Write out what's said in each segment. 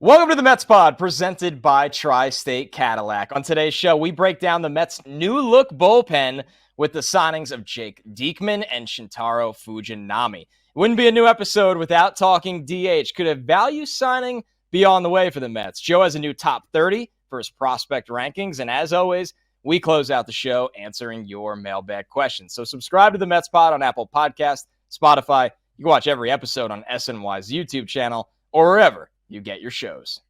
Welcome to the Mets Pod, presented by Tri-State Cadillac. On today's show, we break down the Mets' new-look bullpen with the signings of Jake Diekman and Shintaro Fujinami. It wouldn't be a new episode without talking DH. Could a value signing be on the way for the Mets? Joe has a new top 30 for his prospect rankings, and as always, we close out the show answering your mailbag questions. So subscribe to the Mets Pod on Apple Podcasts, Spotify. You can watch every episode on SNY's YouTube channel or wherever you get your shows.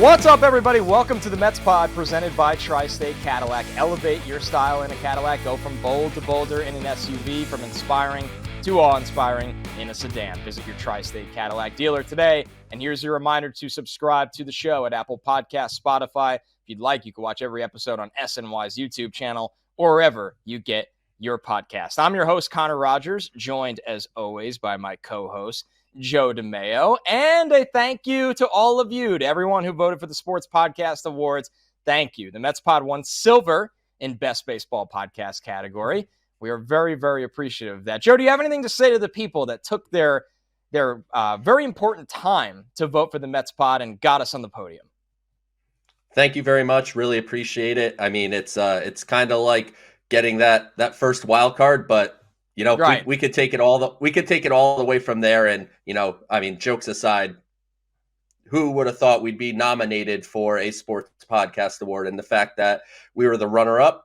What's up, everybody? Welcome to the Mets Pod, presented by Tri-State Cadillac. Elevate your style in a Cadillac. Go from bold to bolder in an SUV, from inspiring to awe-inspiring in a sedan. Visit your Tri-State Cadillac dealer today. And here's your reminder to subscribe to the show at Apple Podcasts, Spotify. If you'd like, you can watch every episode on SNY's YouTube channel or wherever you get your podcast. I'm your host, Connor Rogers, joined as always by my co-host, Joe DeMayo. And a thank you to all of you, to everyone who voted for the Sports Podcast Awards. Thank you. The Mets Pod won silver in Best Baseball Podcast category. We are very, very appreciative of that. Joe, do you have anything to say to the people that took their very important time to vote for the Mets Pod and got us on the podium? Thank you very much. Really appreciate it. I mean, it's kind of like getting that first wild card, but right. we could take it all the way from there. And I mean, jokes aside, who would have thought we'd be nominated for a Sports Podcast Award? And the fact that we were the runner-up,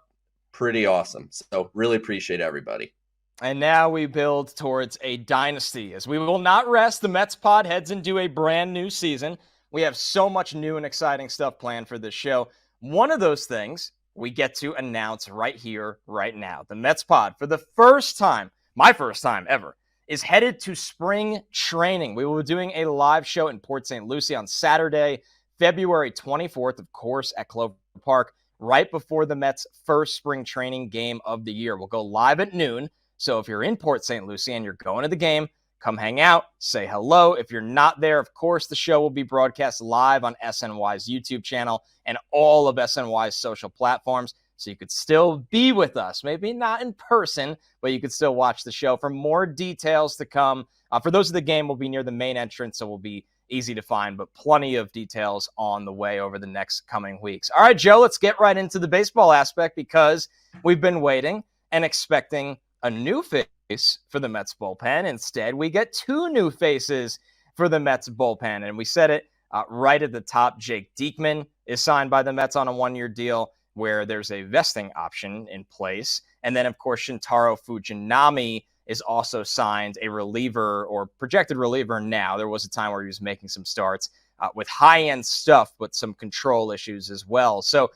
pretty awesome. So really appreciate everybody. And now we build towards a dynasty. As we will not rest, the Mets Pod heads into a brand new season. We have so much new and exciting stuff planned for this show. One of those things we get to announce right here, right now. The Mets Pod, for the first time, my first time ever, is headed to spring training. We will be doing a live show in Port St. Lucie on Saturday, February 24th, of course, at Clover Park, right before the Mets' first spring training game of the year. We'll go live at noon. So if you're in Port St. Lucie and you're going to the game, come hang out, say hello. If you're not there, of course, the show will be broadcast live on SNY's YouTube channel and all of SNY's social platforms. So you could still be with us, maybe not in person, but you could still watch the show. For more details to come, for those of the game, we'll be near the main entrance, so we'll be easy to find, but plenty of details on the way over the next coming weeks. All right, Joe, let's get right into the baseball aspect, because we've been waiting and expecting a new face for the Mets bullpen. Instead, we get two new faces for the Mets bullpen. And we said it right at the top. Jake Diekman is signed by the Mets on a one-year deal where there's a vesting option in place. And then, of course, Shintaro Fujinami is also signed, a reliever or projected reliever now. There was a time where he was making some starts with high-end stuff, but some control issues as well. So,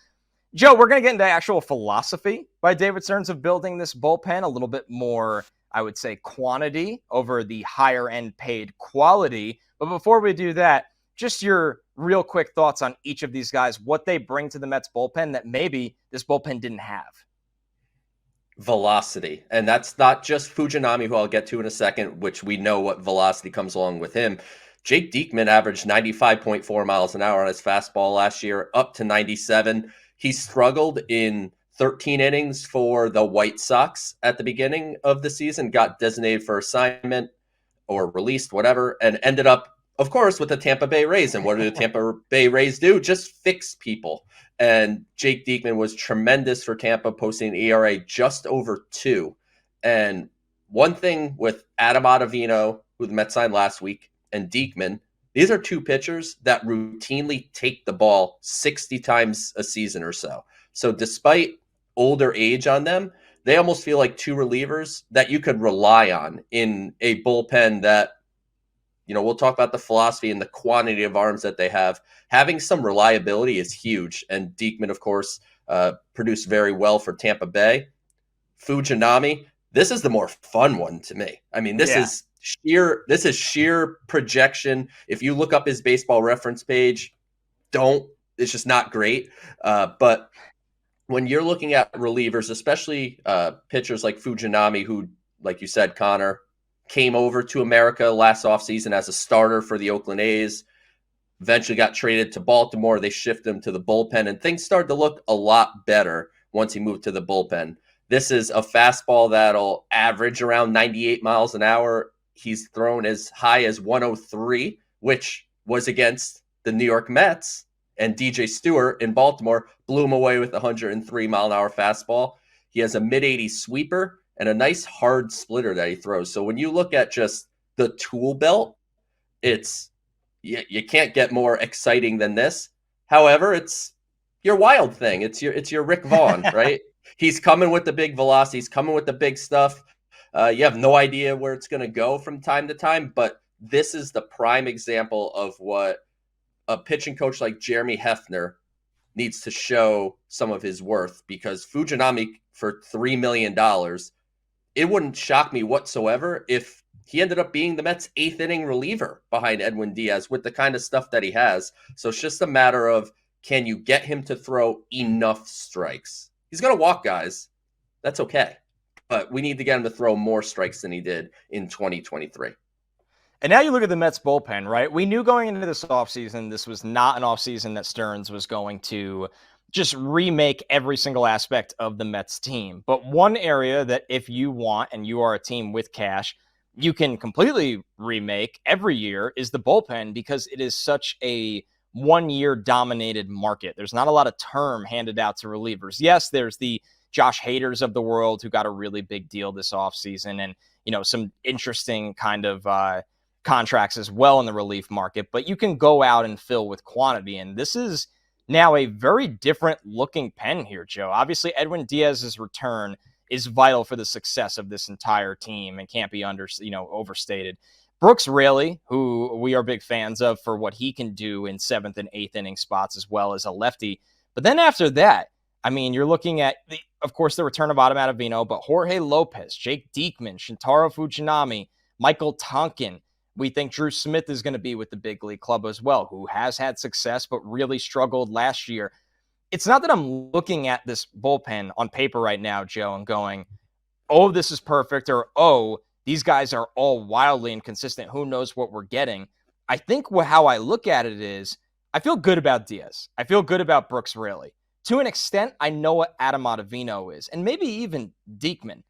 Joe, we're going to get into actual philosophy by David Stearns of building this bullpen, a little bit more, I would say, quantity over the higher-end paid quality. But before we do that, just your real quick thoughts on each of these guys, what they bring to the Mets bullpen that maybe this bullpen didn't have. Velocity. And that's not just Fujinami, who I'll get to in a second, which we know what velocity comes along with him. Jake Diekman averaged 95.4 miles an hour on his fastball last year, up to 97. He struggled in 13 innings for the White Sox at the beginning of the season, got designated for assignment or released, whatever, and ended up, of course, with the Tampa Bay Rays. And what do the Tampa Bay Rays do? Just fix people. And Jake Diekman was tremendous for Tampa, posting an ERA just over 2. And one thing with Adam Ottavino, who the Mets signed last week, and Diekman, these are two pitchers that routinely take the ball 60 times a season or so. So despite older age on them, they almost feel like two relievers that you could rely on in a bullpen that, we'll talk about the philosophy and the quantity of arms that they have. Having some reliability is huge. And Diekman, of course, produced very well for Tampa Bay. Fujinami, this is the more fun one to me. I mean, this is sheer projection. If you look up his baseball reference page, it's just not great. But when you're looking at relievers, especially pitchers like Fujinami, who, like you said, Connor, came over to America last offseason as a starter for the Oakland A's, eventually got traded to Baltimore. They shifted him to the bullpen, and things started to look a lot better once he moved to the bullpen. This is a fastball that'll average around 98 miles an hour. He's thrown as high as 103, which was against the New York Mets, and DJ Stewart in Baltimore blew him away with a 103 mile an hour fastball. He has a mid-80s sweeper and a nice hard splitter that he throws. So when you look at just the tool belt, it's you can't get more exciting than this. However, it's your Wild thing. It's your Rick Vaughn, right? He's coming with the big velocity. He's coming with the big stuff. You have no idea where it's going to go from time to time, but this is the prime example of what a pitching coach like Jeremy Hefner needs to show some of his worth, because Fujinami for $3 million, it wouldn't shock me whatsoever if he ended up being the Mets' 8th inning reliever behind Edwin Diaz with the kind of stuff that he has. So it's just a matter of, can you get him to throw enough strikes? He's going to walk guys. That's okay. But we need to get him to throw more strikes than he did in 2023. And now you look at the Mets bullpen, right? We knew going into this offseason, this was not an offseason that Stearns was going to just remake every single aspect of the Mets team. But one area that if you want, and you are a team with cash, you can completely remake every year is the bullpen, because it is such a one-year dominated market. There's not a lot of term handed out to relievers. Yes, there's the Josh Haders of the world who got a really big deal this offseason, and, you know, some interesting kind of contracts as well in the relief market, but you can go out and fill with quantity. And this is now a very different looking pen here, Joe. Obviously, Edwin Diaz's return is vital for the success of this entire team and can't be overstated. Brooks Raley, who we are big fans of for what he can do in 7th and 8th inning spots as well as a lefty. But then after that, I mean, you're looking at, of course, the return of Adam Ottavino, but Jorge Lopez, Jake Diekman, Shintaro Fujinami, Michael Tonkin. We think Drew Smith is going to be with the big league club as well, who has had success but really struggled last year. It's not that I'm looking at this bullpen on paper right now, Joe, and going, oh, this is perfect, or, oh, these guys are all wildly inconsistent. Who knows what we're getting? I think how I look at it is, I feel good about Diaz. I feel good about Brooks Raley. To an extent, I know what Adam Ottavino is, and maybe even Diekman.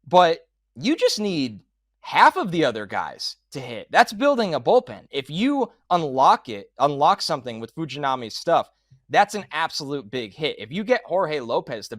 But you just need half of the other guys to hit. That's building a bullpen. If you unlock something with Fujinami's stuff, that's an absolute big hit. If you get Jorge Lopez to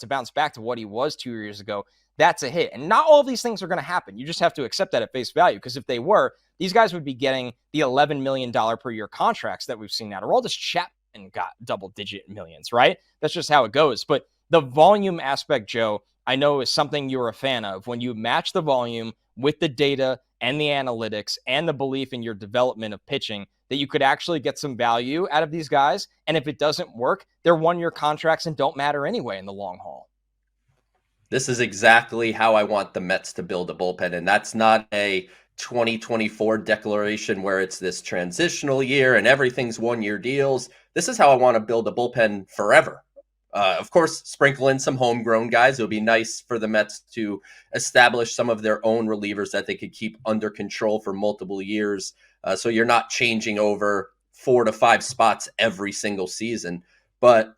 bounce back to what he was 2 years ago, that's a hit. And not all of these things are going to happen. You just have to accept that at face value, because if they were, these guys would be getting the $11 million per year contracts that we've seen now. Aroldis Chapman got double-digit millions, right? That's just how it goes. But the volume aspect, Joe, I know is something you're a fan of. When you match the volume with the data and the analytics and the belief in your development of pitching, that you could actually get some value out of these guys. And if it doesn't work, they're one-year contracts and don't matter anyway in the long haul. This is exactly how I want the Mets to build a bullpen. And that's not a 2024 declaration where it's this transitional year and everything's one-year deals. This is how I want to build a bullpen forever. Of course, sprinkle in some homegrown guys. It would be nice for the Mets to establish some of their own relievers that they could keep under control for multiple years. So you're not changing over 4 to 5 spots every single season, but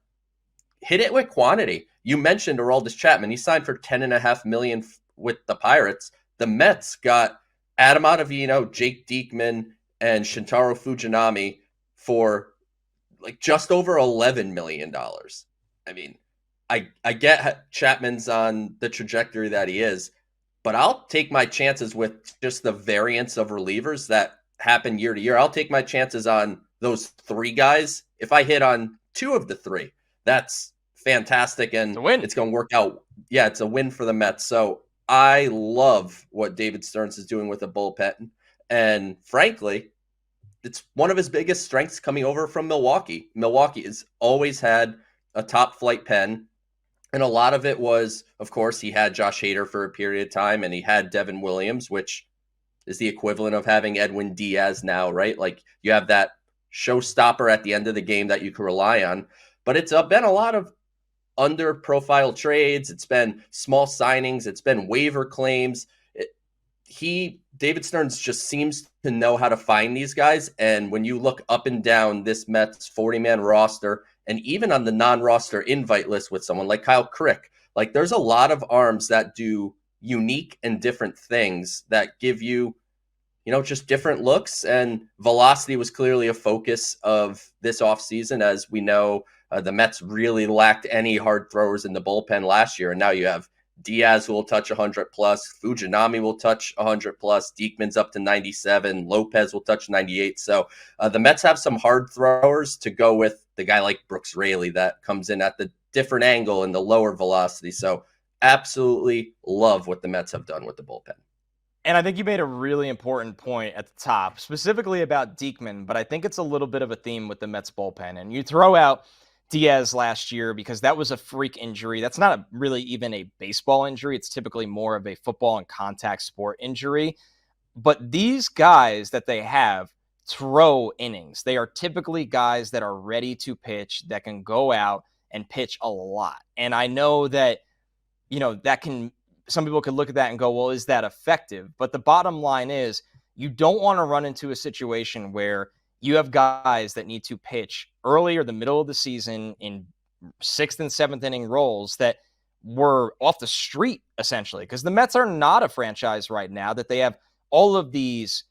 hit it with quantity. You mentioned Aroldis Chapman. He signed for $10.5 million with the Pirates. The Mets got Adam Ottavino, Jake Diekman, and Shintaro Fujinami for like just over $11 million. I mean, I get Chapman's on the trajectory that he is, but I'll take my chances with just the variance of relievers that happen year to year. I'll take my chances on those 3 guys. If I hit on 2 of the 3, that's fantastic, and it's going to work out. Yeah, it's a win for the Mets. So I love what David Stearns is doing with the bullpen, and frankly, it's one of his biggest strengths coming over from Milwaukee. Milwaukee has always had a top flight pen. And a lot of it was, of course, he had Josh Hader for a period of time, and he had Devin Williams, which is the equivalent of having Edwin Diaz now, right? Like, you have that showstopper at the end of the game that you can rely on. But it's been a lot of under-profile trades. It's been small signings. It's been waiver claims. David Stearns just seems to know how to find these guys. And when you look up and down this Mets 40-man roster, and even on the non-roster invite list with someone like Kyle Crick, Like there's a lot of arms that do unique and different things that give you, just different looks. And velocity was clearly a focus of this offseason. As we know, the Mets really lacked any hard throwers in the bullpen last year. And now you have Diaz who will touch 100 plus, Fujinami will touch 100 plus, Diekman's up to 97, Lopez will touch 98. So the Mets have some hard throwers to go with the guy like Brooks Raley that comes in at the different angle and the lower velocity. So absolutely love what the Mets have done with the bullpen. And I think you made a really important point at the top, specifically about Diekman, but I think it's a little bit of a theme with the Mets bullpen. And you throw out Diaz last year because that was a freak injury. That's not really even a baseball injury. It's typically more of a football and contact sport injury. But these guys that they have throw innings. They are typically guys that are ready to pitch, that can go out and pitch a lot. And I know that, that can, some people could look at that and go, well, is that effective? But the bottom line is you don't want to run into a situation where you have guys that need to pitch early or the middle of the season in 6th and 7th inning roles that were off the street, essentially, because the Mets are not a franchise right now that they have all of these,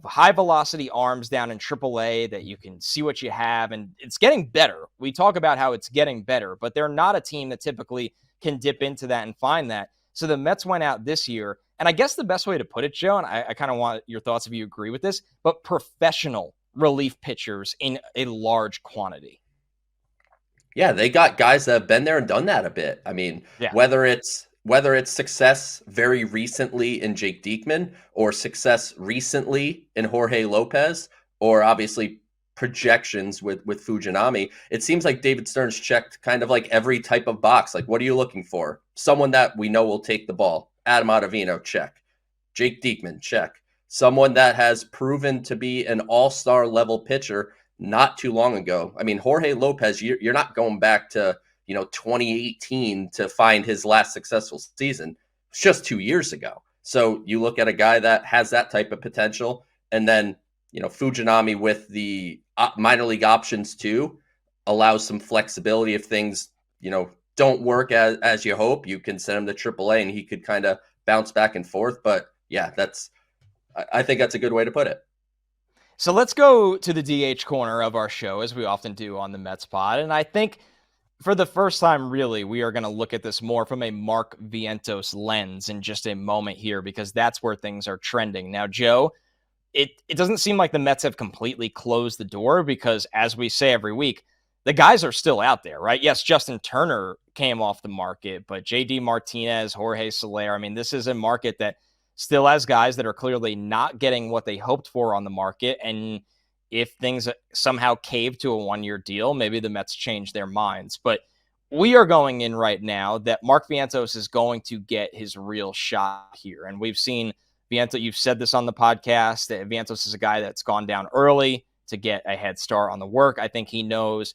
high velocity arms down in AAA that you can see what you have. And it's getting better. We talk about how it's getting better, but they're not a team that typically can dip into that and find that. So the Mets went out this year, and I guess the best way to put it, Joe, and I kind of want your thoughts if you agree with this, but professional relief pitchers in a large quantity. Yeah, they got guys that have been there and done that a bit. I mean, Yeah. whether it's success very recently in Jake Diekman or success recently in Jorge Lopez, or obviously projections with Fujinami, it seems like David Stearns checked kind of like every type of box. Like, what are you looking for? Someone that we know will take the ball. Adam Ottavino, check. Jake Diekman, check. Someone that has proven to be an all-star level pitcher not too long ago. I mean, Jorge Lopez, you're not going back to 2018 to find his last successful season. It's just 2 years ago. So you look at a guy that has that type of potential, and then Fujinami with the minor league options too allows some flexibility. If things don't work as you hope, you can send him to AAA and he could kind of bounce back and forth. But yeah, I think that's a good way to put it. So let's go to the DH corner of our show, as we often do on the Mets pod. And I think for the first time, really, we are going to look at this more from a Mark Vientos lens in just a moment here, because that's where things are trending. Now, Joe, it doesn't seem like the Mets have completely closed the door because, as we say every week, the guys are still out there, right? Yes, Justin Turner came off the market, but JD Martinez, Jorge Soler, I mean, this is a market that still has guys that are clearly not getting what they hoped for on the market. And if things somehow cave to a one-year deal, maybe the Mets change their minds. But we are going in right now that Mark Vientos is going to get his real shot here. And we've seen Vientos, you've said this on the podcast, that Vientos is a guy that's gone down early to get a head start on the work. I think he knows.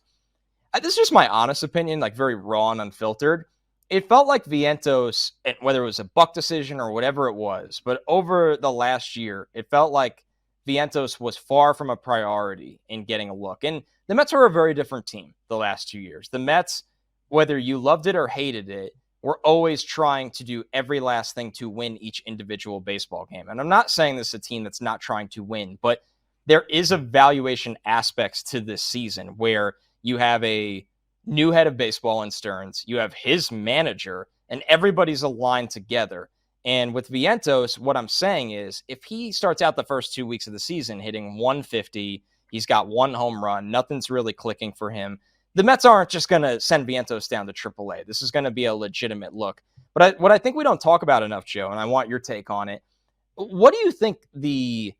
This is just my honest opinion, like very raw and unfiltered. It felt like Vientos, whether it was a Buck decision or whatever it was, but over the last year, it felt like Vientos was far from a priority in getting a look. And the Mets are a very different team the last 2 years. The Mets, whether you loved it or hated it, were always trying to do every last thing to win each individual baseball game. And I'm not saying this is a team that's not trying to win, but there is evaluation aspects to this season where you have a new head of baseball in Stearns, you have his manager, and everybody's aligned together. And with Vientos, what I'm saying is if he starts out the first 2 weeks of the season hitting 150, he's got one home run, nothing's really clicking for him, the Mets aren't just going to send Vientos down to AAA. This is going to be a legitimate look. But what I think we don't talk about enough, Joe, and I want your take on it, what do you think the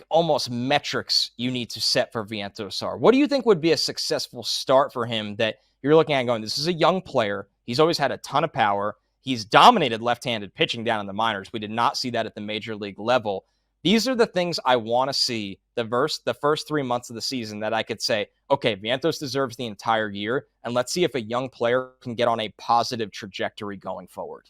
almost metrics you need to set for Vientos are? What do you think would be a successful start for him that you're looking at going, this is a young player. He's always had a ton of power. He's dominated left-handed pitching down in the minors. We did not see that at the major league level. These are the things I want to see the first 3 months of the season that I could say, okay, Vientos deserves the entire year, and let's see if a young player can get on a positive trajectory going forward.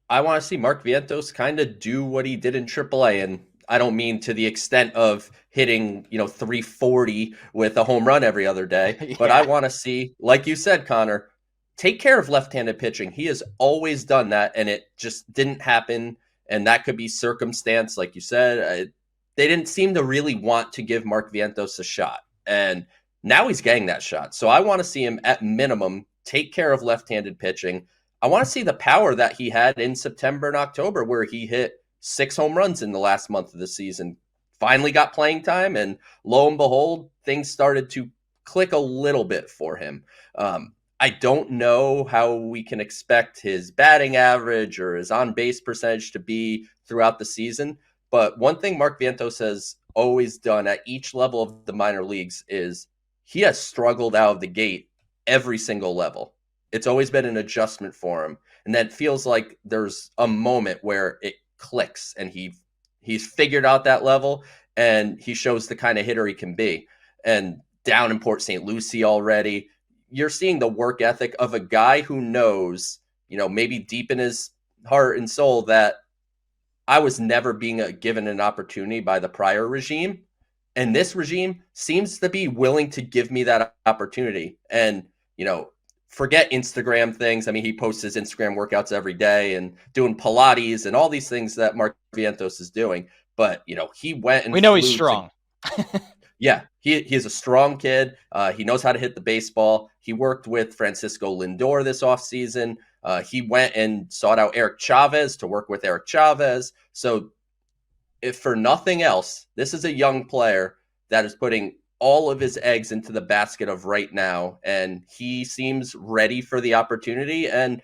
I want to see Mark Vientos kind of do what he did in AAA, and I don't mean to the extent of hitting, 340 with a home run every other day, but I want to see, like you said, Connor, take care of left-handed pitching. He has always done that, and it just didn't happen. And that could be circumstance, like you said. They didn't seem to really want to give Mark Vientos a shot, and now he's getting that shot. So I want to see him at minimum take care of left-handed pitching. I want to see the power that he had in September and October, where he hit 6 home runs in the last month of the season. Finally got playing time, and lo and behold, things started to click a little bit for him. I don't know how we can expect his batting average or his on-base percentage to be throughout the season, but one thing Mark Vientos has always done at each level of the minor leagues is he has struggled out of the gate every single level. It's always been an adjustment for him, and then it feels like there's a moment where it clicks and he's figured out that level, and he shows the kind of hitter he can be. And down in Port St. Lucie already, you're seeing the work ethic of a guy who knows, maybe deep in his heart and soul, that I was never being given an opportunity by the prior regime. And this regime seems to be willing to give me that opportunity. And, forget Instagram things. I mean, he posts his Instagram workouts every day and doing Pilates and all these things that Mark Vientos is doing. But, he went and we know he's strong. Yeah, he's a strong kid. He knows how to hit the baseball. He worked with Francisco Lindor this offseason. He went and sought out Eric Chavez to work with Eric Chavez. So if for nothing else, this is a young player that is putting all of his eggs into the basket of right now, and he seems ready for the opportunity. And,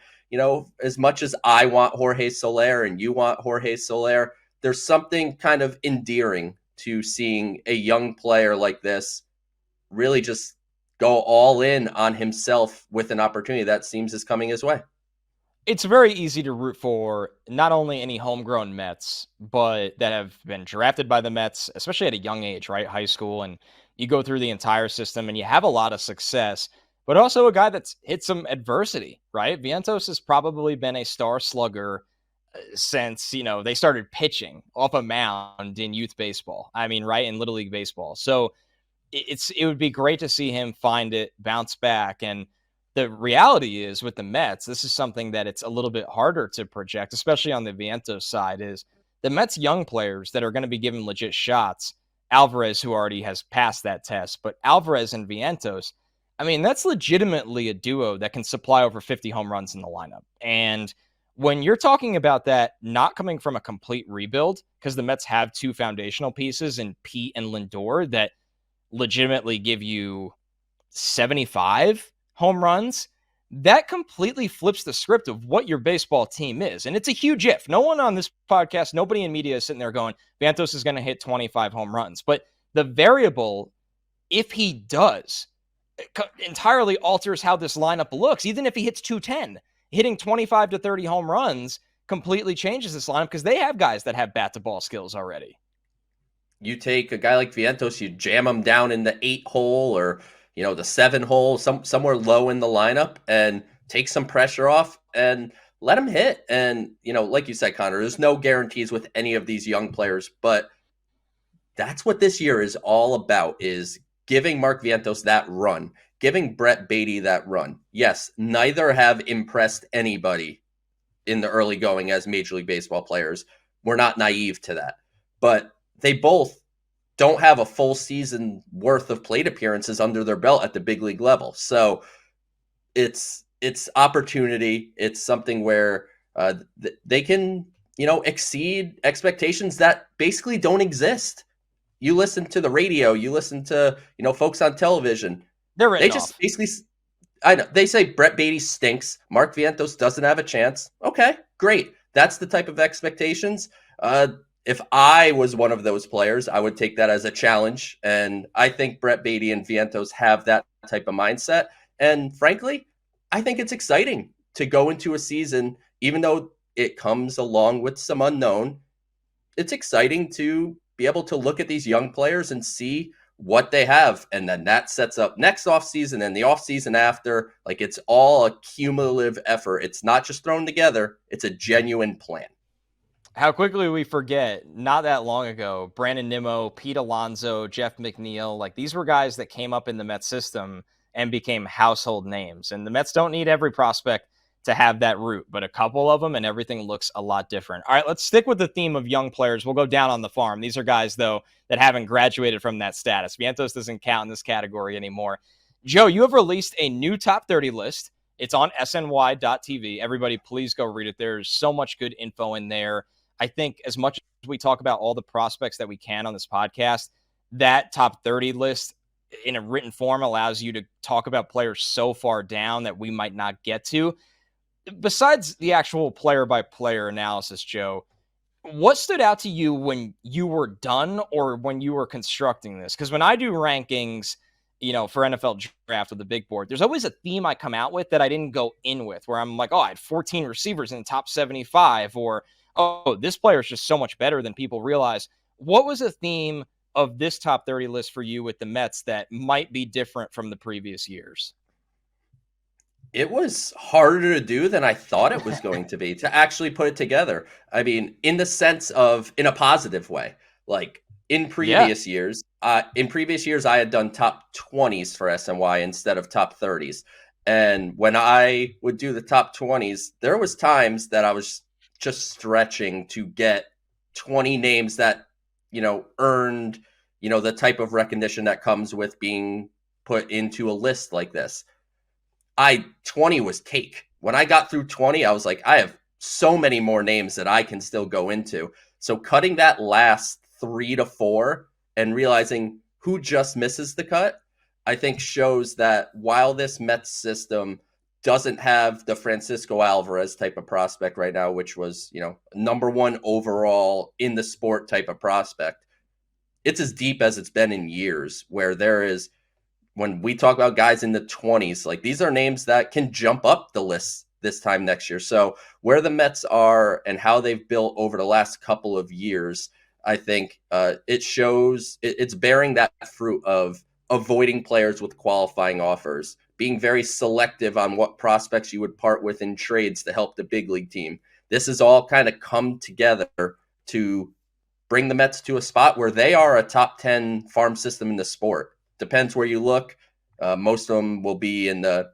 as much as I want Jorge Soler and you want Jorge Soler, there's something kind of endearing to seeing a young player like this really just go all in on himself with an opportunity that seems is coming his way. It's very easy to root for not only any homegrown Mets, but that have been drafted by the Mets, especially at a young age, right? High school, and you go through the entire system and you have a lot of success, but also a guy that's hit some adversity, right? Vientos has probably been a star slugger since, they started pitching off a mound in youth baseball. I mean, right, in Little League baseball. So it would be great to see him find it, bounce back. And the reality is with the Mets, this is something that it's a little bit harder to project, especially on the Vientos side, is the Mets young players that are going to be given legit shots. Alvarez, who already has passed that test, but Alvarez and Vientos, I mean, that's legitimately a duo that can supply over 50 home runs in the lineup. And when you're talking about that not coming from a complete rebuild, because the Mets have 2 foundational pieces in Pete and Lindor that legitimately give you 75 home runs, that completely flips the script of what your baseball team is. And it's a huge if. No one on this podcast, nobody in media is sitting there going, Vientos is going to hit 25 home runs. But the variable, if he does, entirely alters how this lineup looks. Even if he hits 210, hitting 25 to 30 home runs completely changes this lineup because they have guys that have bat-to-ball skills already. You take a guy like Vientos, you jam him down in the 8 hole or the 7 hole, somewhere low in the lineup, and take some pressure off and let him hit. And, like you said, Connor, there's no guarantees with any of these young players, but that's what this year is all about, is giving Mark Vientos that run, giving Brett Baty that run. Yes, neither have impressed anybody in the early going as Major League Baseball players. We're not naive to that. But they both don't have a full season worth of plate appearances under their belt at the big league level. So it's opportunity. It's something where they can, exceed expectations that basically don't exist. You listen to the radio, you listen to, folks on television. They just basically, I know they say Brett Baty stinks. Mark Vientos doesn't have a chance. Okay, great. That's the type of expectations. If I was one of those players, I would take that as a challenge. And I think Brett Baty and Vientos have that type of mindset. And frankly, I think it's exciting to go into a season, even though it comes along with some unknown. It's exciting to be able to look at these young players and see what they have. And then that sets up next offseason and the offseason after. Like, it's all a cumulative effort. It's not just thrown together. It's a genuine plan. How quickly we forget, not that long ago, Brandon Nimmo, Pete Alonso, Jeff McNeil, like these were guys that came up in the Mets system and became household names. And the Mets don't need every prospect to have that route, but a couple of them, and everything looks a lot different. All right, let's stick with the theme of young players. We'll go down on the farm. These are guys, though, that haven't graduated from that status. Vientos doesn't count in this category anymore. Joe, you have released a new top 30 list. It's on SNY.TV. Everybody, please go read it. There's so much good info in there. I think as much as we talk about all the prospects that we can on this podcast, that top 30 list in a written form allows you to talk about players so far down that we might not get to. Besides the actual player-by-player analysis, Joe, what stood out to you when you were done or when you were constructing this? Because when I do rankings, for NFL draft with the big board, there's always a theme I come out with that I didn't go in with, where I'm like, I had 14 receivers in the top 75, or, this player is just so much better than people realize. What was a theme of this top 30 list for you with the Mets that might be different from the previous years? It was harder to do than I thought it was going to be, to actually put it together. I mean, in the sense of, in a positive way, like in previous years, I had done top 20s for SNY instead of top 30s. And when I would do the top 20s, there was times that I was just stretching to get 20 names that, earned, the type of recognition that comes with being put into a list like this. 20 was cake. When I got through 20, I was like, I have so many more names that I can still go into. So cutting that last 3 to 4 and realizing who just misses the cut, I think shows that while this Mets system doesn't have the Francisco Alvarez type of prospect right now, which was, number 1 overall in the sport type of prospect, it's as deep as it's been in years, where there is, when we talk about guys in the 20s, like these are names that can jump up the list this time next year. So where the Mets are and how they've built over the last couple of years, I think it shows it's bearing that fruit of avoiding players with qualifying offers, being very selective on what prospects you would part with in trades to help the big league team. This has all kind of come together to bring the Mets to a spot where they are a top 10 farm system in the sport. Depends where you look. Most of them will be in the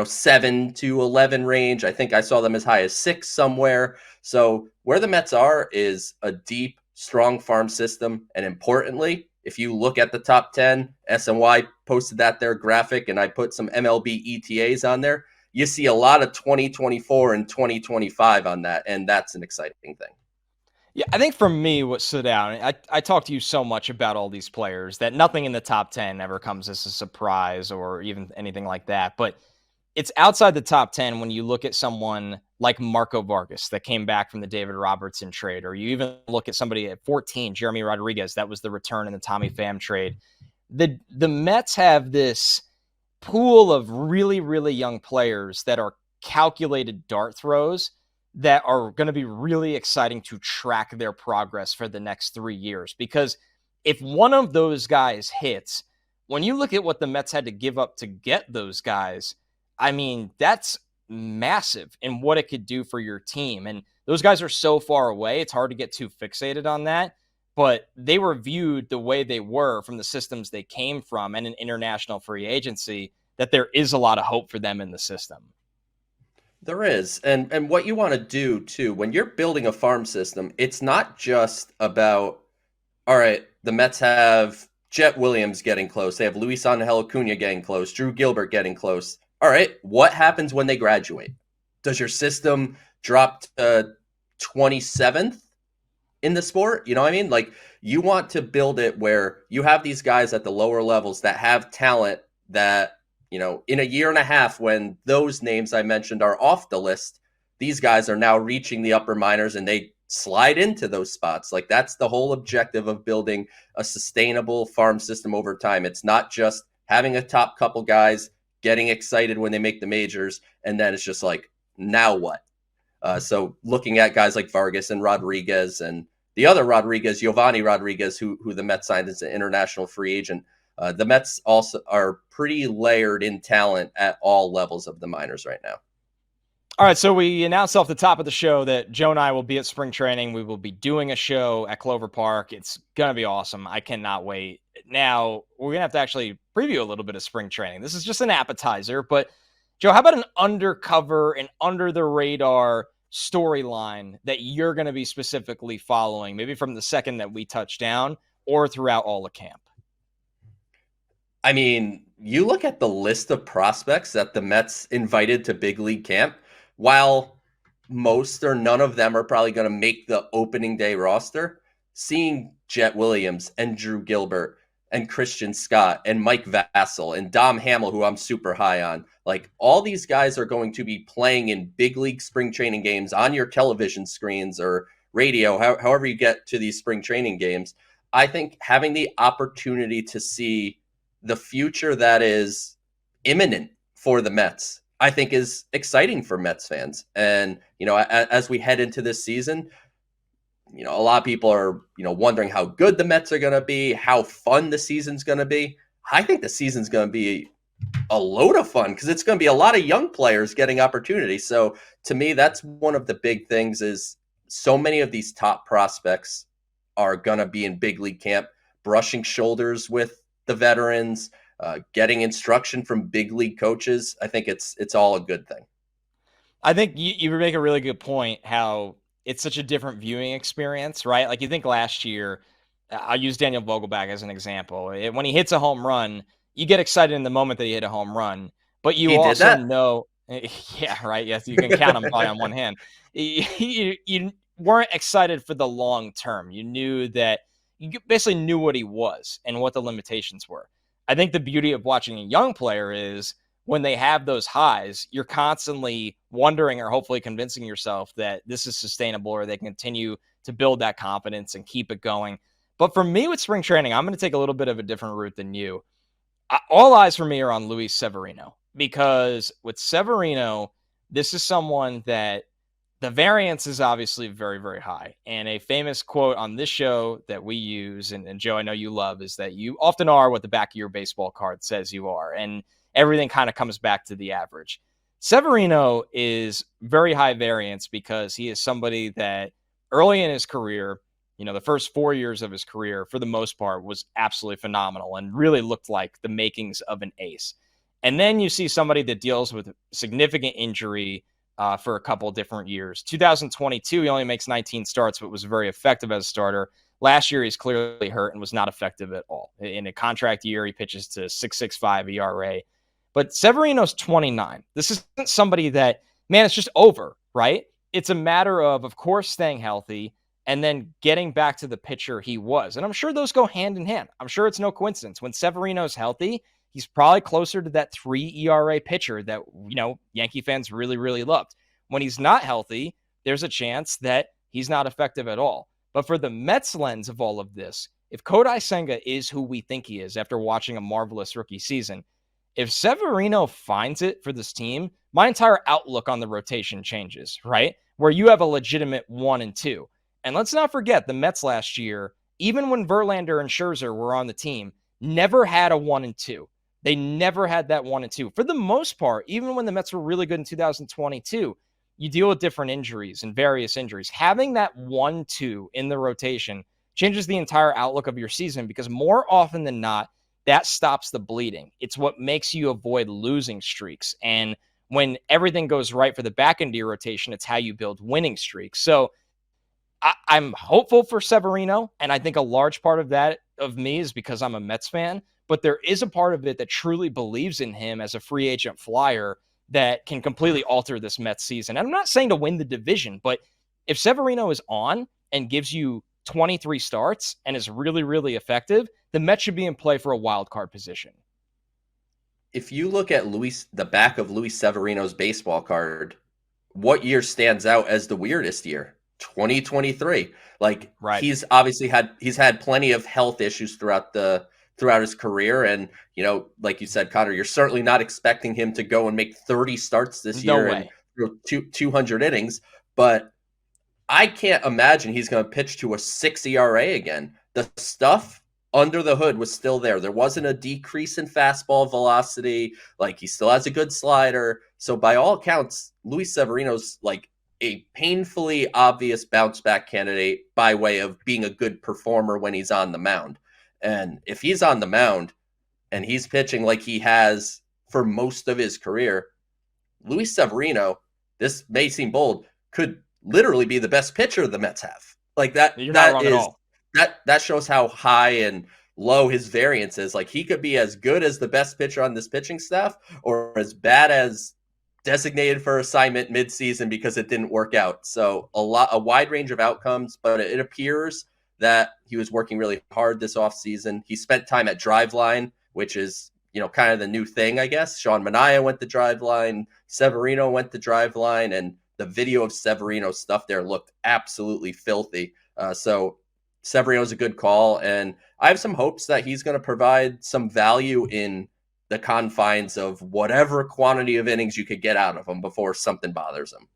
7 to 11 range. I think I saw them as high as 6 somewhere. So where the Mets are is a deep, strong farm system. And importantly, if you look at the top 10, SNY posted their graphic, and I put some MLB ETAs on there. You see a lot of 2024 and 2025 on that, and that's an exciting thing. Yeah, I think for me, what stood out, I talked to you so much about all these players that nothing in the top 10 ever comes as a surprise or even anything like that. But it's outside the top 10 when you look at someone like Marco Vargas that came back from the David Robertson trade, or you even look at somebody at 14, Jeremy Rodriguez, that was the return in the Tommy Pham trade. The Mets have this pool of really, really young players that are calculated dart throws that are going to be really exciting to track their progress for the next 3 years. Because if one of those guys hits, when you look at what the Mets had to give up to get those guys, I mean, that's massive in what it could do for your team. And those guys are so far away, it's hard to get too fixated on that. But they were viewed the way they were from the systems they came from and an international free agency, that there is a lot of hope for them in the system. There is. And what you want to do, too, when you're building a farm system, it's not just about, all right, the Mets have Jet Williams getting close. They have Luis Angel Acuna getting close, Drew Gilbert getting close. All right, what happens when they graduate? Does your system drop to 27th in the sport? You know what I mean? Like, you want to build it where you have these guys at the lower levels that have talent that, in a year and a half, when those names I mentioned are off the list, these guys are now reaching the upper minors and they slide into those spots. Like, that's the whole objective of building a sustainable farm system over time. It's not just having a top couple guys getting excited when they make the majors, and then it's just like, now what? So looking at guys like Vargas and Rodriguez and the other Rodriguez, Giovanni Rodriguez, who the Mets signed as an international free agent, the Mets also are pretty layered in talent at all levels of the minors right now. All right, so we announced off the top of the show that Joe and I will be at spring training. We will be doing a show at Clover Park. It's going to be awesome. I cannot wait. Now, we're going to have to actually preview a little bit of spring training. This is just an appetizer, but Joe, how about an undercover and under the radar storyline that you're going to be specifically following, maybe from the second that we touch down or throughout all of camp? I mean, you look at the list of prospects that the Mets invited to big league camp, while most or none of them are probably going to make the opening day roster, seeing Jet Williams and Drew Gilbert and Christian Scott and Mike Vassell and Dom Hamill, who I'm super high on, like all these guys are going to be playing in big league spring training games on your television screens or radio, however you get to these spring training games. I think having the opportunity to see the future that is imminent for the Mets, I think is exciting for Mets fans. And, as we head into this season, a lot of people are, wondering how good the Mets are going to be, how fun the season's going to be. I think the season's going to be a load of fun because it's going to be a lot of young players getting opportunities. So to me, that's one of the big things is so many of these top prospects are going to be in big league camp, brushing shoulders with the veterans, getting instruction from big league coaches. I think it's all a good thing. I think you make a really good point how it's such a different viewing experience, right? Like you think last year, I'll use Daniel Vogelbach as an example. When he hits a home run, you get excited in the moment that he hit a home run, but you also know, yeah, right. Yes, you can count them probably on one hand. You weren't excited for the long term. You knew that you basically knew what he was and what the limitations were. I think the beauty of watching a young player is when they have those highs, you're constantly wondering or hopefully convincing yourself that this is sustainable or they can continue to build that confidence and keep it going. But for me with spring training, I'm going to take a little bit of a different route than you. All eyes for me are on Luis Severino because with Severino, this is someone that the variance is obviously very, very high. And a famous quote on this show that we use, and Joe, I know you love, is that you often are what the back of your baseball card says you are. And everything kind of comes back to the average. Severino is very high variance because he is somebody that early in his career, the first 4 years of his career, for the most part, was absolutely phenomenal and really looked like the makings of an ace. And then you see somebody that deals with significant injury for a couple different years. 2022, he only makes 19 starts, but was very effective as a starter. Last year, he's clearly hurt and was not effective at all. In a contract year, he pitches to 6.65 ERA. But Severino's 29. This isn't somebody that, man, it's just over, right? It's a matter of course, staying healthy and then getting back to the pitcher he was. And I'm sure those go hand in hand. I'm sure it's no coincidence. When Severino's healthy, he's probably closer to that 3 ERA pitcher that, Yankee fans really, really loved. When he's not healthy, there's a chance that he's not effective at all. But for the Mets lens of all of this, if Kodai Senga is who we think he is after watching a marvelous rookie season, if Severino finds it for this team, my entire outlook on the rotation changes, right? Where you have a legitimate 1 and 2. And let's not forget the Mets last year, even when Verlander and Scherzer were on the team, never had a 1 and 2. They never had that 1 and 2. For the most part, even when the Mets were really good in 2022, you deal with different injuries and various injuries. Having that 1-2 in the rotation changes the entire outlook of your season because more often than not, that stops the bleeding. It's what makes you avoid losing streaks. And when everything goes right for the back end of your rotation, it's how you build winning streaks. So I'm hopeful for Severino, and I think a large part of that of me is because I'm a Mets fan, but there is a part of it that truly believes in him as a free agent flyer that can completely alter this Mets season. And I'm not saying to win the division, but if Severino is on and gives you 23 starts and is really, really effective, the Mets should be in play for a wild card position. If you look at the back of Luis Severino's baseball card, what year stands out as the weirdest year? 2023. Like right. He's obviously had plenty of health issues throughout his career. And, like you said, Connor, you're certainly not expecting him to go and make 30 starts this year and throw 200 innings. But I can't imagine he's going to pitch to a 6 ERA again. The stuff under the hood was still there. There wasn't a decrease in fastball velocity. Like he still has a good slider. So by all accounts, Luis Severino's like a painfully obvious bounce back candidate by way of being a good performer when he's on the mound. And if he's on the mound, and he's pitching like he has for most of his career, Luis Severino, this may seem bold, could literally be the best pitcher the Mets have. Like that, You're not wrong at all. that shows how high and low his variance is. Like he could be as good as the best pitcher on this pitching staff, or as bad as designated for assignment midseason because it didn't work out. So a wide range of outcomes, but it appears that he was working really hard this offseason. He spent time at Driveline, which is, kind of the new thing, I guess. Sean Manaea went to Driveline, Severino went to Driveline, and the video of Severino's stuff there looked absolutely filthy. So Severino's a good call, and I have some hopes that he's going to provide some value in the confines of whatever quantity of innings you could get out of him before something bothers him.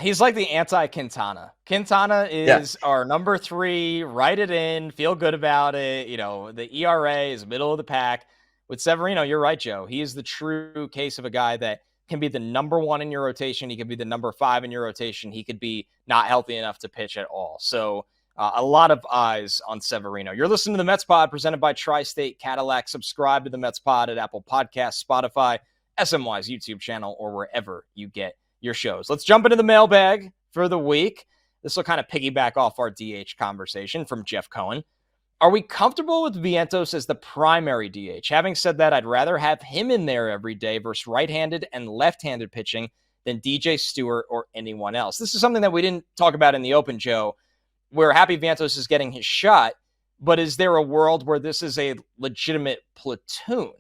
He's like the anti-Quintana. Quintana is our number 3, write it in, feel good about it. The ERA is middle of the pack. With Severino, you're right, Joe. He is the true case of a guy that can be the number 1 in your rotation. He could be the number 5 in your rotation. He could be not healthy enough to pitch at all. So a lot of eyes on Severino. You're listening to the Mets Pod presented by Tri-State Cadillac. Subscribe to the Mets Pod at Apple Podcasts, Spotify, SNY's YouTube channel, or wherever you get your shows. Let's jump into the mailbag for the week. This will kind of piggyback off our DH conversation from Jeff Cohen. Are we comfortable with Vientos as the primary DH? Having said that, I'd rather have him in there every day versus right-handed and left-handed pitching than DJ Stewart or anyone else. This is something that we didn't talk about in the open, Joe. We're happy Vientos is getting his shot, but is there a world where this is a legitimate platoon?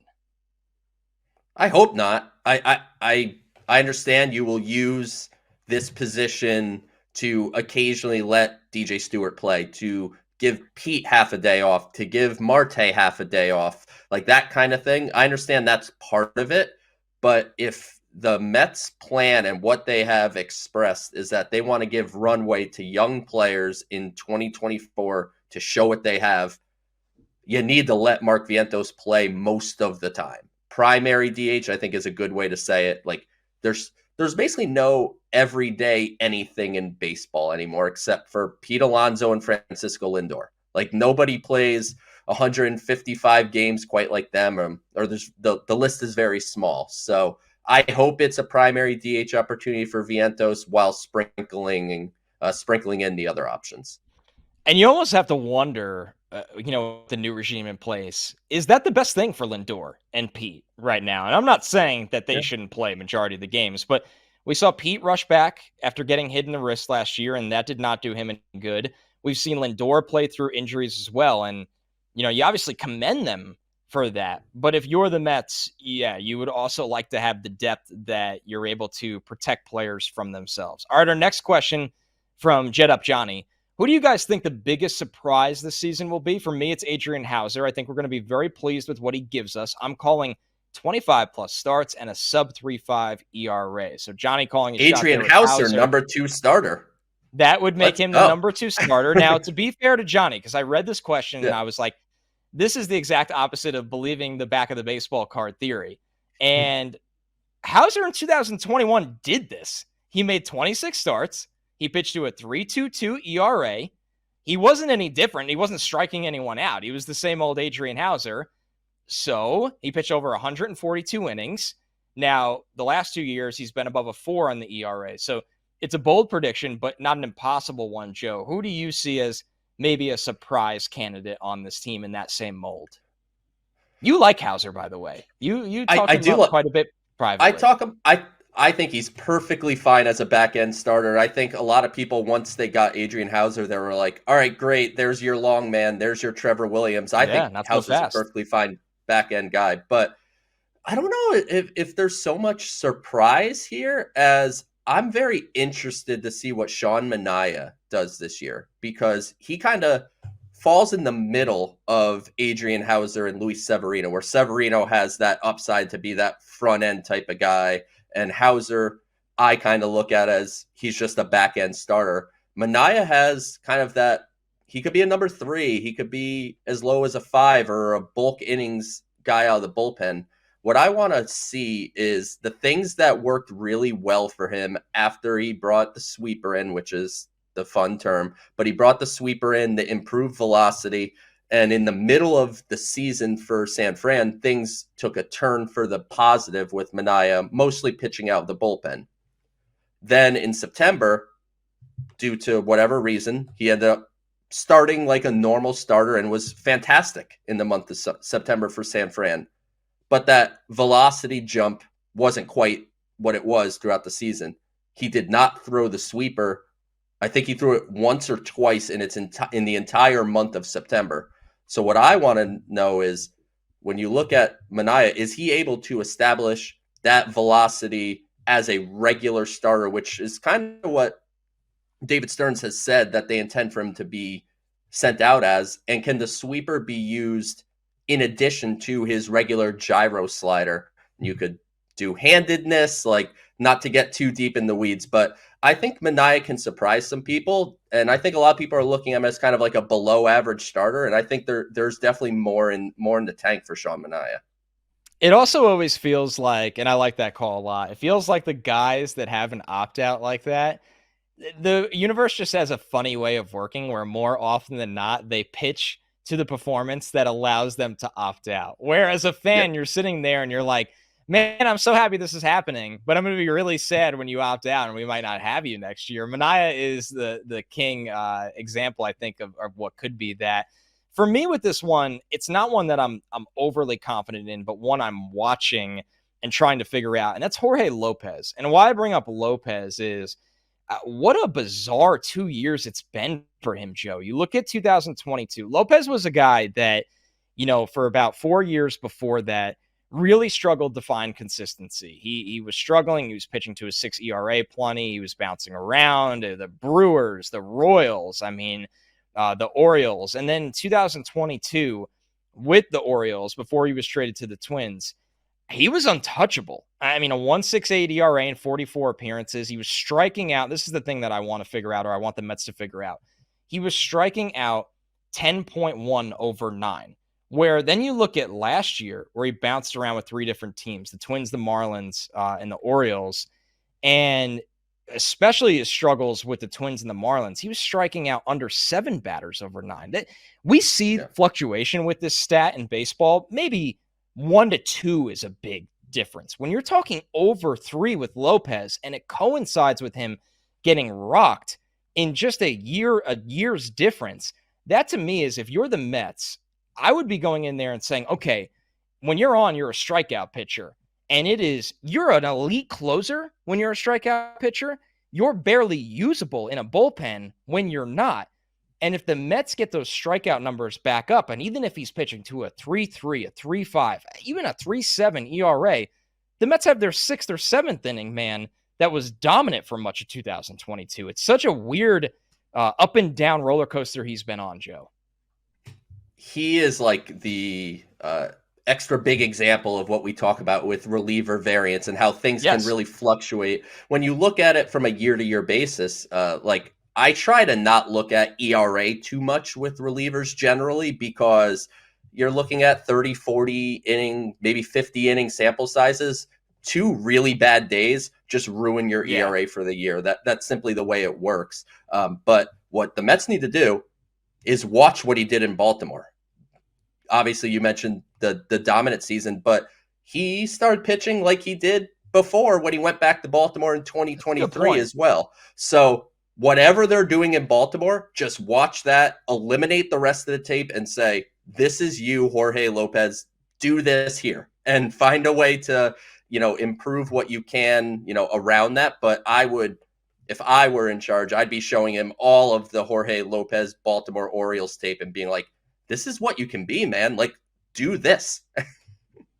I hope not. I understand you will use this position to occasionally let DJ Stewart play, to give Pete half a day off, to give Marte half a day off, like that kind of thing. I understand that's part of it, but if the Mets plan and what they have expressed is that they want to give runway to young players in 2024 to show what they have, you need to let Mark Vientos play most of the time. Primary DH, I think, is a good way to say it. Like there's basically no everyday anything in baseball anymore except for Pete Alonso and Francisco Lindor. Like nobody plays 155 games quite like them, or there's the list is very small. So I hope it's a primary DH opportunity for Vientos while sprinkling in the other options. And you almost have to wonder, the new regime in place, is that the best thing for Lindor and Pete right now? And I'm not saying that they shouldn't play majority of the games, but we saw Pete rush back after getting hit in the wrist last year, and that did not do him any good. We've seen Lindor play through injuries as well, and, you obviously commend them for that. But if you're the Mets, you would also like to have the depth that you're able to protect players from themselves. All right, our next question from Jet Up Johnny. Who do you guys think the biggest surprise this season will be? For me, it's Adrian Hauser. I think we're going to be very pleased with what he gives us. I'm calling 25-plus starts and a sub-3.5 ERA. So Johnny calling a Adrian Hauser, number 2 starter. That would make him the number 2 starter. Now, to be fair to Johnny, because I read this question and I was like, this is the exact opposite of believing the back of the baseball card theory. And Hauser in 2021 did this. He made 26 starts. He pitched to a 3.22 ERA. He wasn't any different. He wasn't striking anyone out. He was the same old Adrian Hauser. So he pitched over 142 innings. Now, the last 2 years, he's been above a 4 on the ERA. So it's a bold prediction, but not an impossible one, Joe. Who do you see as maybe a surprise candidate on this team in that same mold? You like Hauser, by the way. You talk about quite a bit privately. I think he's perfectly fine as a back-end starter. I think a lot of people, once they got Adrian Hauser, they were like, all right, great, there's your long man, there's your Trevor Williams. I think Hauser's a perfectly fine back-end guy. But I don't know if there's so much surprise here, as I'm very interested to see what Sean Manaea does this year, because he kind of falls in the middle of Adrian Hauser and Luis Severino, where Severino has that upside to be that front-end type of guy, and Hauser, I kind of look at as he's just a back-end starter. Manaea has kind of that, he could be a number 3. He could be as low as a 5 or a bulk innings guy out of the bullpen. What I want to see is the things that worked really well for him after he brought the sweeper in, which is the fun term, but he brought the sweeper in, the improved velocity, And in the middle of the season for San Fran, things took a turn for the positive with Manaea mostly pitching out of the bullpen. Then in September, due to whatever reason, he ended up starting like a normal starter and was fantastic in the month of September for San Fran. But that velocity jump wasn't quite what it was throughout the season. He did not throw the sweeper. I think he threw it once or twice in in the entire month of September. So what I want to know is, when you look at Manaea, is he able to establish that velocity as a regular starter, which is kind of what David Stearns has said that they intend for him to be sent out as? And can the sweeper be used in addition to his regular gyro slider? You could do handedness, like, not to get too deep in the weeds, but I think Manaea can surprise some people, and I think a lot of people are looking at him as kind of like a below average starter, and I think there's definitely more in the tank for Sean Manaea. It also always feels like, and I like that call a lot, it feels like the guys that have an opt-out like that, the universe just has a funny way of working where more often than not, they pitch to the performance that allows them to opt out. Whereas a fan, you're sitting there and you're like, man, I'm so happy this is happening, but I'm going to be really sad when you opt out and we might not have you next year. Manaea is the king example, I think, of what could be that. For me with this one, it's not one that I'm overly confident in, but one I'm watching and trying to figure out, and that's Jorge Lopez. And why I bring up Lopez is what a bizarre 2 years it's been for him, Joe. You look at 2022, Lopez was a guy that, for about 4 years before that, really struggled to find consistency. He was struggling. He was pitching to a 6 ERA plenty. He was bouncing around the Brewers, the Royals, the Orioles. And then 2022 with the Orioles, before he was traded to the Twins, he was untouchable. A 1.68 ERA in 44 appearances. He was striking out. This is the thing that I want to figure out, or I want the Mets to figure out. He was striking out 10.1 over 9. Where then you look at last year, where he bounced around with 3 different teams, the Twins, the Marlins, and the Orioles, and especially his struggles with the Twins and the Marlins, he was striking out under 7 batters over 9. We see fluctuation with this stat in baseball. Maybe 1 to 2 is a big difference. When you're talking over 3 with Lopez, and it coincides with him getting rocked in just a year's difference, that to me is, if you're the Mets, I would be going in there and saying, okay, when you're a strikeout pitcher, and you're an elite closer when you're a strikeout pitcher, you're barely usable in a bullpen when you're not. And if the Mets get those strikeout numbers back up, and even if he's pitching to a 3.3, a 3.5, even a 3.7 ERA, the Mets have their 6th or 7th inning man that was dominant for much of 2022. It's such a weird up and down roller coaster he's been on, Joe. He is like the extra big example of what we talk about with reliever variance and how things can really fluctuate. When you look at it from a year-to-year basis, I try to not look at ERA too much with relievers generally, because you're looking at 30, 40 inning, maybe 50 inning sample sizes. 2 really bad days just ruin your ERA for the year. That's simply the way it works. But what the Mets need to do is watch what he did in Baltimore. Obviously, you mentioned the dominant season, but he started pitching like he did before when he went back to Baltimore in 2023 as well. So whatever they're doing in Baltimore, just watch that, eliminate the rest of the tape, and say, this is you, Jorge Lopez. Do this here and find a way to, improve what you can, around that. But if I were in charge, I'd be showing him all of the Jorge Lopez Baltimore Orioles tape and being like, this is what you can be, man. Like, do this.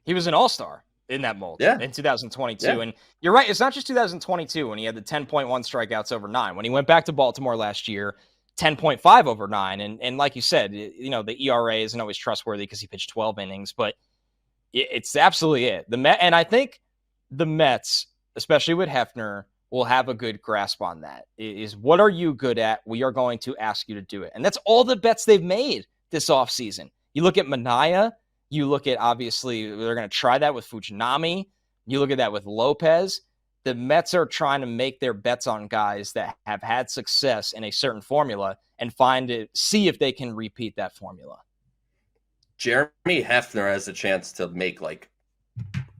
He was an all-star in that mold in 2022. Yeah. And you're right. It's not just 2022 when he had the 10.1 strikeouts over 9. When he went back to Baltimore last year, 10.5 over 9. And like you said, the ERA isn't always trustworthy because he pitched 12 innings, but it's absolutely it. And I think the Mets, especially with Hefner, will have a good grasp on that. Is what are you good at? We are going to ask you to do it. And that's all the bets they've made this offseason. You look at Manaea, you look at, obviously, they're going to try that with Fujinami. You look at that with Lopez. The Mets are trying to make their bets on guys that have had success in a certain formula and see if they can repeat that formula. Jeremy Hefner has a chance to make like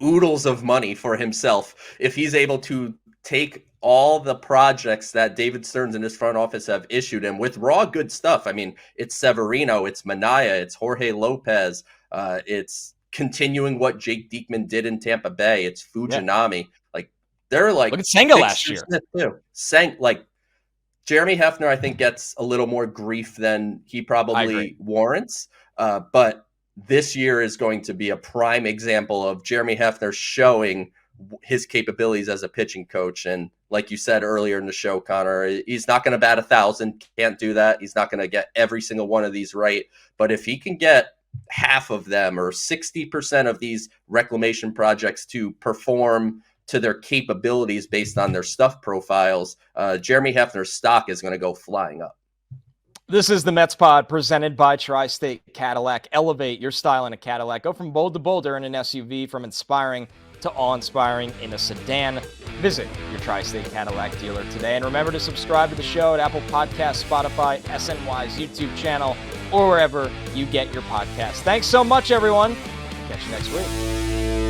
oodles of money for himself if he's able to take all the projects that David Stearns and his front office have issued him with raw good stuff. I mean, it's Severino, it's Minaya, it's Jorge Lopez, it's continuing what Jake Diekman did in Tampa Bay, it's Fujinami. Yeah. Like they're like look at Senga last year. Like Jeremy Hefner, I think, gets a little more grief than he probably warrants. But this year is going to be a prime example of Jeremy Hefner showing his capabilities as a pitching coach. And like you said earlier in the show, Connor, he's not going to bat 1,000. Can't do that. He's not going to get every single one of these right. But if he can get half of them or 60% of these reclamation projects to perform to their capabilities based on their stuff profiles, Jeremy Hefner's stock is going to go flying up. This is the Mets Pod presented by Tri-State Cadillac. Elevate your style in a Cadillac. Go from bold to bolder in an SUV, from inspiring to awe-inspiring in a sedan. Visit your Tri-State Cadillac dealer today. And remember to subscribe to the show at Apple Podcasts, Spotify, SNY's YouTube channel, or wherever you get your podcasts. Thanks so much, everyone. Catch you next week.